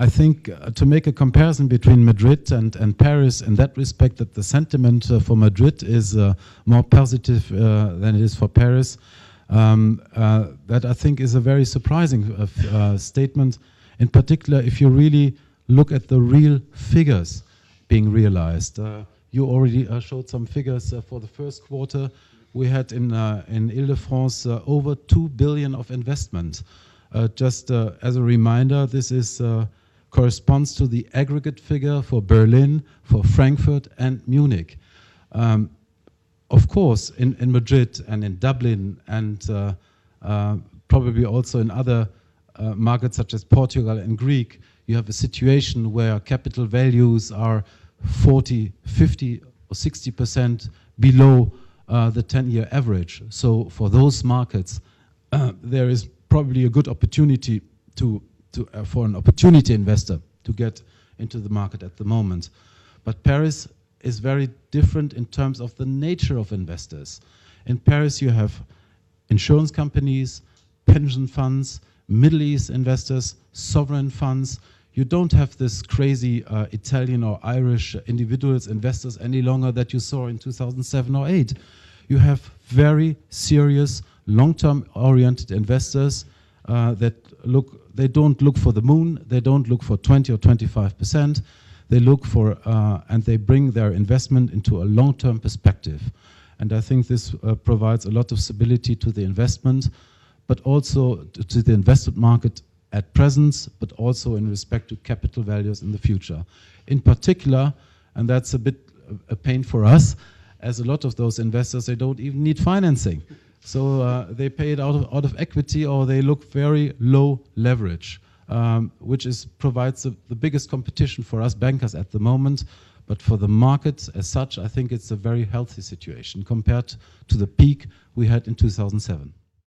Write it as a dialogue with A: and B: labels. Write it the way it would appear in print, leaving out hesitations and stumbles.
A: I think to make a comparison between Madrid and Paris in that respect, that the sentiment for Madrid is more positive than it is for Paris, that I think is a very surprising statement, in particular if you really look at the real figures being realized. You already showed some figures for the first quarter. We had in Ile-de-France over 2 billion of investment. Just as a reminder, this is corresponds to the aggregate figure for Berlin, for Frankfurt and Munich. Of course, in Madrid and in Dublin and probably also in other markets such as Portugal and Greece, you have a situation where capital values are 40, 50 or 60% below the 10-year average. So for those markets, there is probably a good opportunity for an opportunity investor to get into the market at the moment. But Paris is very different in terms of the nature of investors. In Paris you have insurance companies, pension funds, Middle East investors, sovereign funds. You don't have this crazy Italian or Irish individuals investors any longer that you saw in 2007 or 8. You have very serious long-term oriented investors that they don't look for the moon, they don't look for 20 or 25%, they look for and they bring their investment into a long-term perspective. And I think this provides a lot of stability to the investment, but also to the investment market at present, but also in respect to capital values in the future. In particular, and that's a bit a pain for us, as a lot of those investors, they don't even need financing. So they pay it out of equity, or they look very low leverage, which provides the biggest competition for us bankers at the moment. But for the market as such, I think it's a very healthy situation compared to the peak we had in 2007.